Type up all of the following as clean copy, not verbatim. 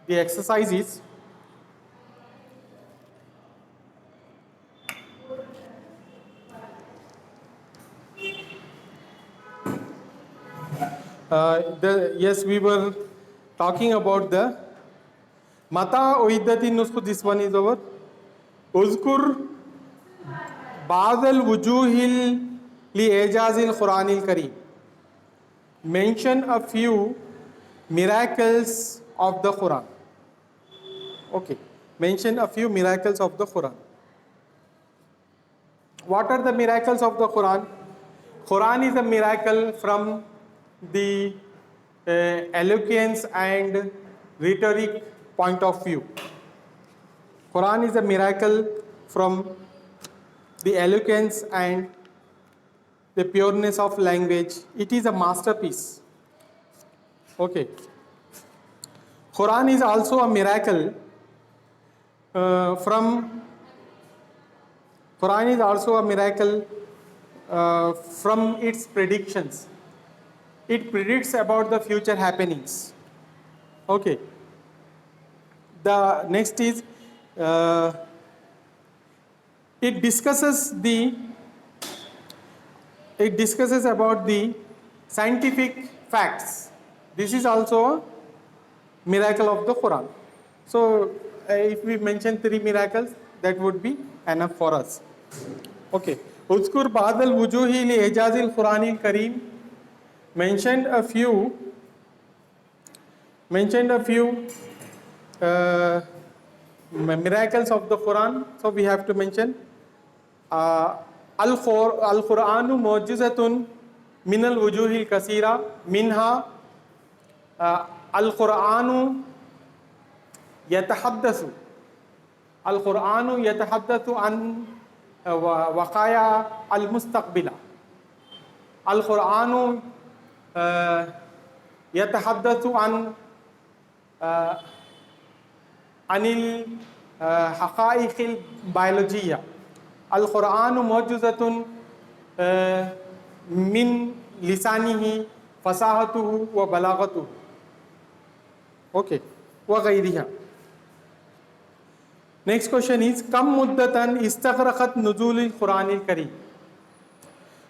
The exercise is yes, we were talking about the Mata Oidatin Nusku. This one is over. Uzkur Badal Wujuhil Li Ejazil Quranil Kareem. Mention a few miracles of the Quran. Okay. Mention a few miracles of the Quran. What are the miracles of the Quran? Quran is a miracle from the eloquence and rhetoric point of view. Quran is a miracle from the eloquence and the pureness of language. It is a masterpiece. Okay. Quran is also a miracle Quran is also a miracle from its predictions. It predicts about the future happenings. Okay. The next is it discusses about the scientific facts. This is also a miracle of the Quran. So if we mention 3 miracles, that would be enough for us. Okay. Uzkur Badal Wujuhi li Ejazil Quranil Kareem. Mentioned a few miracles of the Quran. So we have to mention Al-Quranu Mu'jizatun Minal Wujuhil Kasira Minha Al-Quranu Yatahaddathu an Waqaya al-Mustaqbila. Al-Quranu Yatahaddathu an anil haqa'iqil biologiyya. Al-Quranu mu'jizatun min lisanihi fasahatuhu wa balaghatuhu. Okay. Wa ghayriha. Next question is Kam muddatan istaghraqat nuzulil Quranil Kareem.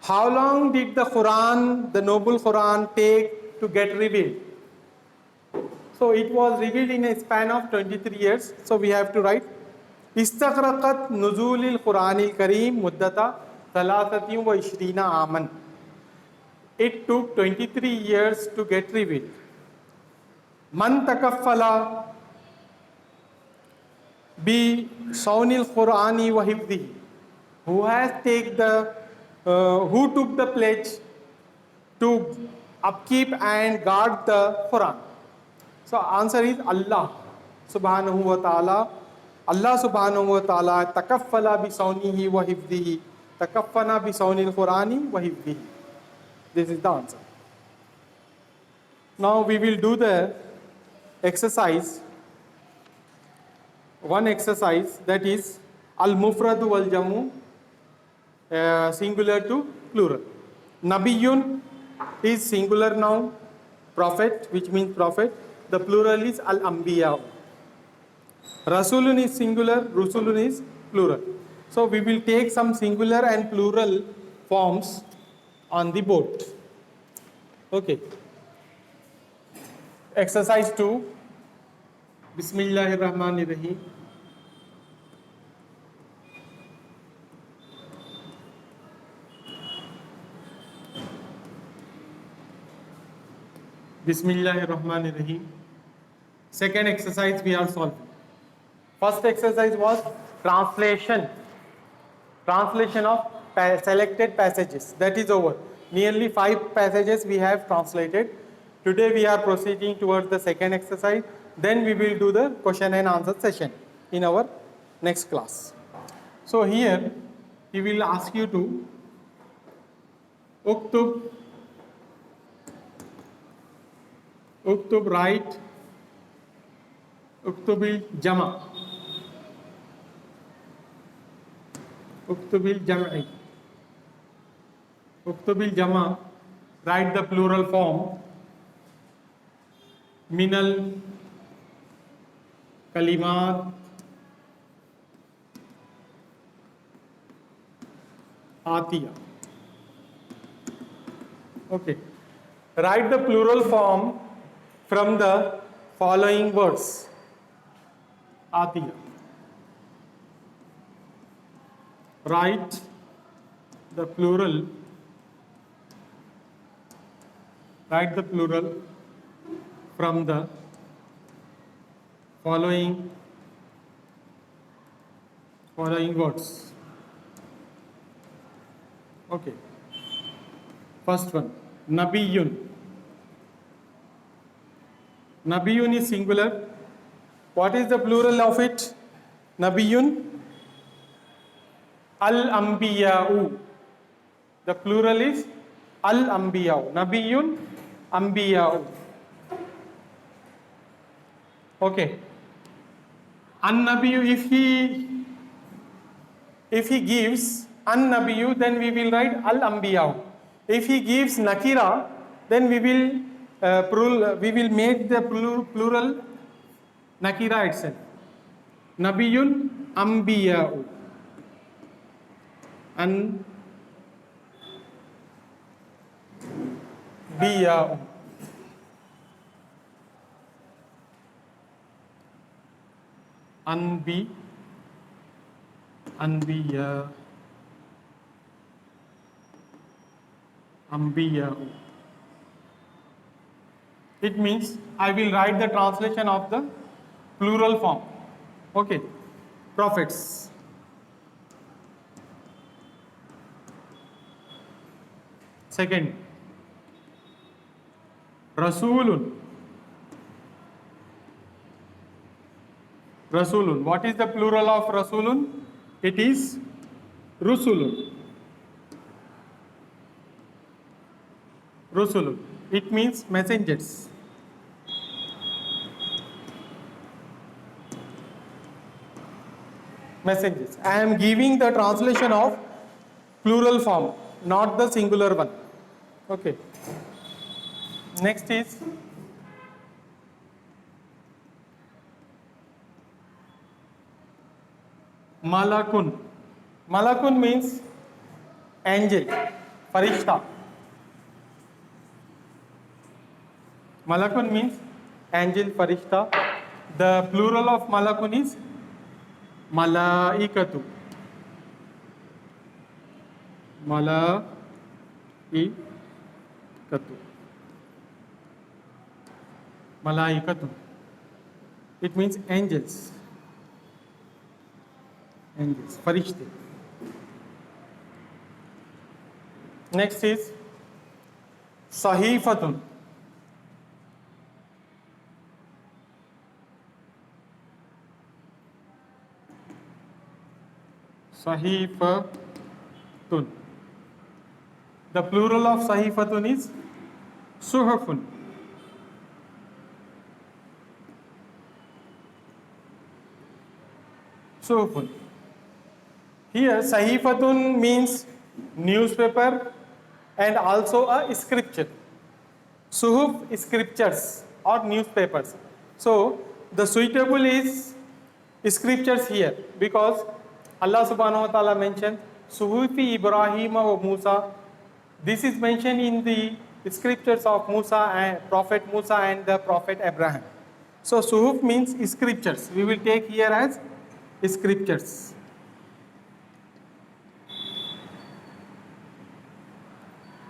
How long did the Quran, the noble Quran, take to get revealed? So it was revealed in a span of 23 years. So we have to write Istaghraqat nuzulil Quranil Kareem muddata 23 aman. It took 23 years to get revealed. Man takaffala bi sawnil Qurani wa hifdhihi. Who took the pledge to upkeep and guard the Quran? So answer is Allah subhanahu wa ta'ala. Allah subhanahu wa ta'ala takaffala bi sawnihi wa hifdhihi. Takaffana bi sawnil Qurani wa hifdhihi. This is the answer. Now we will do the exercise. One exercise, that is al-mufradu wal-jamu, singular to plural. Nabiyun is singular noun, prophet, which means prophet. The plural is al-anbiya. Rasulun is singular, rusulun is plural. So we will take some singular and plural forms on the board. Okay. Exercise 2. Bismillahir Rahmanir Rahim. Bismillahir Rahmanir Rahim. Second exercise we are solving. First exercise was translation. Translation of selected passages. That is over. Nearly 5 passages we have translated. Today we are proceeding towards the second exercise. Then we will do the question and answer session in our next class. So here he will ask you to uktub, write, uktubil jama, uktubil jam'i, uktubil jama, write the plural form, minal kalimat atiya. Okay. Write the plural form from the following words. Atiya. Write the plural. Write the plural from the following words. Okay. First one, Nabiyun. Nabiyun is singular. What is the plural of it? Nabiyun. Al-Ambiya'u. The plural is Al-Ambiya'u. Nabiyun, Ambiya'u. Okay. An-Nabiyu, if he gives An-Nabiyu, then we will write Al-Ambiya'u. If he gives Nakira, then we will make the plural Nakira itself. Nabiyun, Ambiya'u. An-Biya'u. Ambiya'u. It means I will write the translation of the plural form. Okay. Prophets. Second, Rasulun. Rasulun. What is the plural of Rasulun? It is Rusulun. Rusulun. It means messengers. Messengers. I am giving the translation of plural form, not the singular one. Okay. Next is Malakun. Malakun means angel, Farishta. Malakun means angel, Farishta. The plural of Malakun is Malaikatu. Malaikatu. Malaikatu. It means angels. Angels, Farishte. Next is Sahifatun. Sahifatun. The plural of Sahifatun is Suhufun. Suhufun. Here, Sahifatun means newspaper and also a scripture. Suhuf, scriptures or newspapers. So, the suitable is scriptures here because Allah subhanahu wa ta'ala mentioned Suhufi Ibrahim wa Musa. This is mentioned in the scriptures of Musa and Prophet Musa and the Prophet Abraham. So, Suhuf means scriptures. We will take here as scriptures.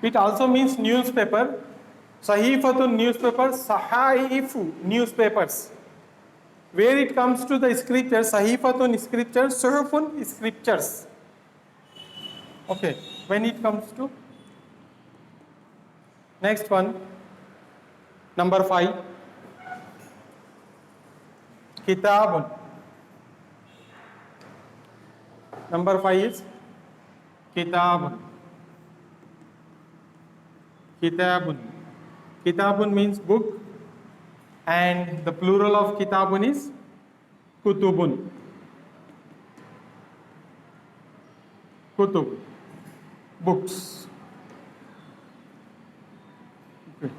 It also means newspaper. Sahifatun newspaper, Sahaifu newspapers. Where it comes to the scriptures, Sahifatun scriptures, Suhufun scriptures. Okay, when it comes to next one, number 5, Kitabun. Number 5 is Kitabun. Kitabun. Kitabun means book, and the plural of Kitabun is Kutubun. Kutub. Books. Okay.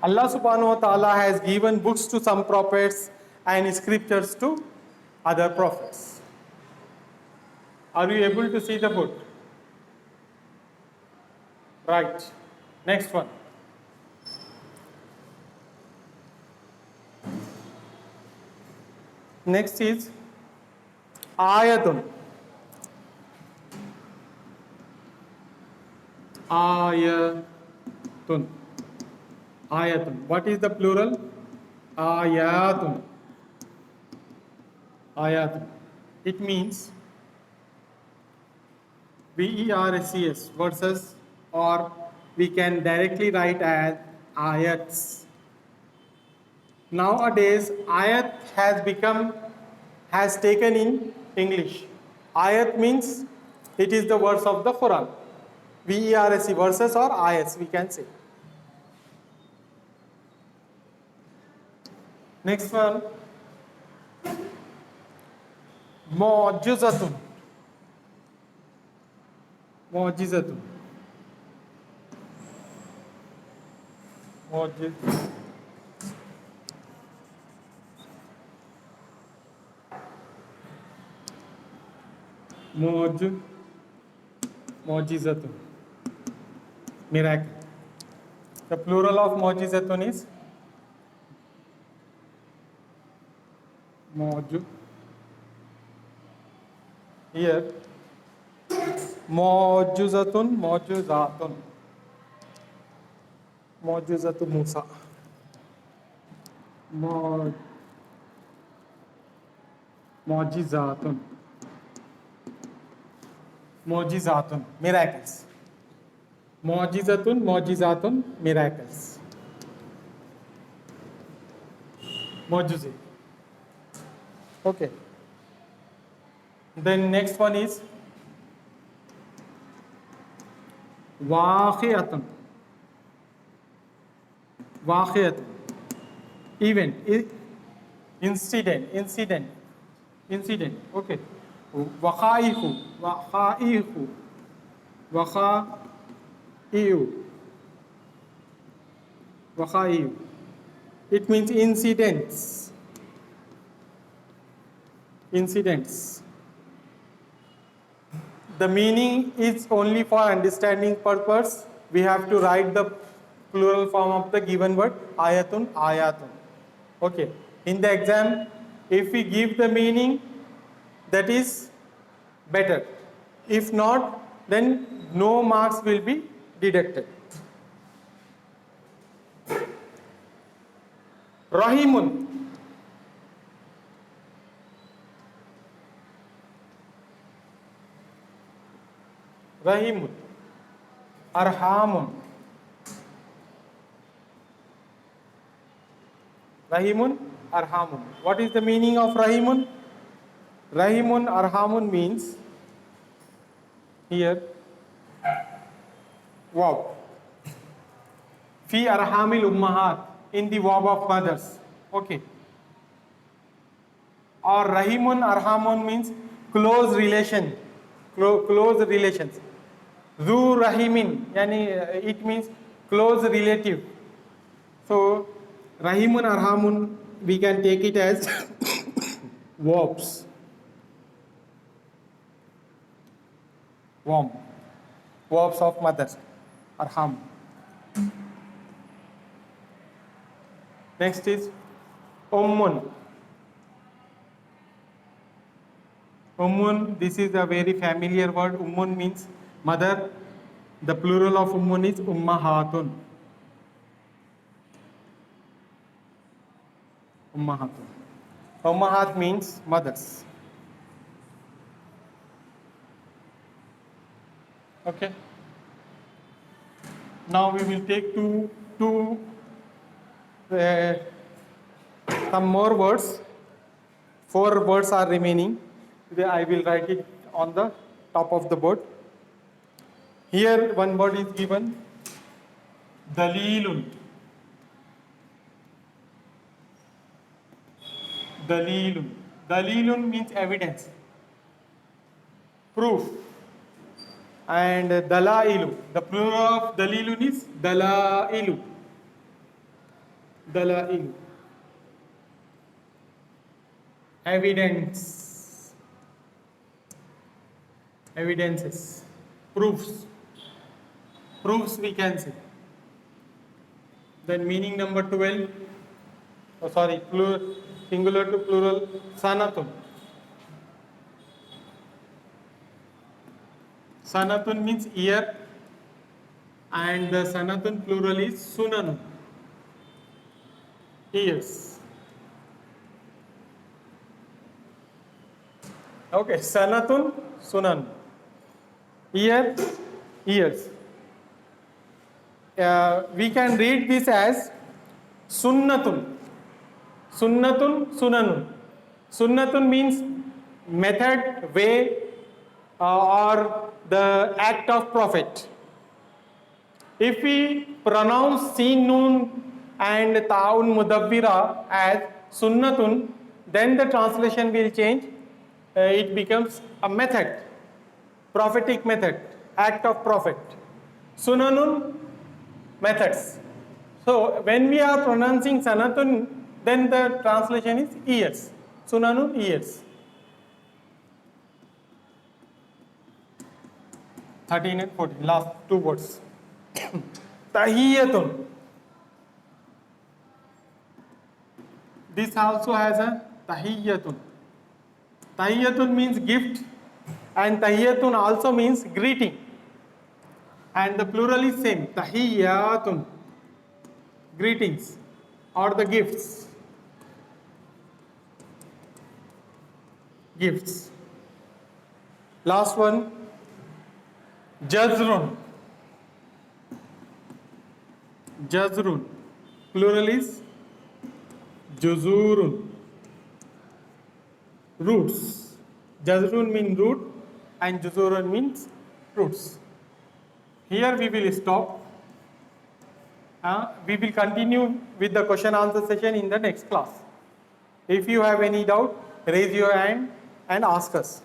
Allah subhanahu wa ta'ala has given books to some prophets and scriptures to other prophets. Are you able to see the board? Right. Next one. Next is ayatun. Ayatun. Ayatun. What is the plural? Ayatun. Ayatun. It means VERSES, verses, or we can directly write as ayats. Nowadays, ayat has taken in English. Ayat means it is the verse of the Quran. VERSE, verses or ayats, we can say. Next one, mu'jizatun. Mu'jizatun. Mu'jizatun. Miracle. The plural of mu'jizatun is mu'ju. Here, mu'jizatun, mu'jizatun. Mu'jizatu Musa. Mu'jizatun. Mu'jizatun, miracles. Mu'jizatun, miracles. Mu'jize. Okay. Then next one is waqi'atun. Waqi'atun. Event. Incident. Okay. Waqa'ihu. Waqa'ihu. It means incidents. The meaning is only for understanding purpose. We have to write the plural form of the given word, ayatun. Okay. In the exam, if we give the meaning, that is better. If not, then no marks will be deducted. Rahimun. Rahimun. Arhamun. Rahimun, Arhamun. What is the meaning of Rahimun? Rahimun, Arhamun means here, wow. Fi Arhamil Ummahat, in the womb of mothers. Okay. Or Rahimun, Arhamun means close relation. Close relations. Zu Rahimin, yani it means close relative. So, Rahimun, Arhamun, we can take it as verbs. Verbs of mothers, Arham. Next is Ummun. Ummun, this is a very familiar word. Ummun means mother. The plural of Ummun is Ummahatun. Ummahatun. Ummahat means mothers. Okay. Now we will take some more words. 4 words are remaining. I will write it on the top of the board. Here one word is given, Dalilun. Dalilun means evidence, proof. And Dalailu, the plural of Dalilun is Dalailu. Evidence. Evidences. Proofs. Proofs we can say. Then meaning number 12. Oh, sorry, plural, singular to plural. Sanatun. Sanatun means ear, and the sanatun plural is sunanun. Ears. Okay, sanatun, sunan. Ear, ears. We can read this as sunnatun. Sunnatun, sunanun. Sunnatun means method, way, or the act of prophet. If we pronounce Sin Nun and Ta'un Mudabbira as Sunnatun, then the translation will change. It becomes a method, prophetic method, act of prophet. Sunanun, methods. So when we are pronouncing Sanatun, then the translation is ears. Sunanun, ears. 13 and 14, last two words. Tahiyyatun. This also has a tahiyyatun. Tahiyyatun means gift, and tahiyyatun also means greeting. And the plural is same, tahiyyatun. Greetings or the gifts. Gifts. Last one, jazrun. Jazrun. Plural is juzurun. Roots. Jazrun means root and juzurun means roots. Here we will stop. We will continue with the question answer session in the next class. If you have any doubt, raise your hand and ask us.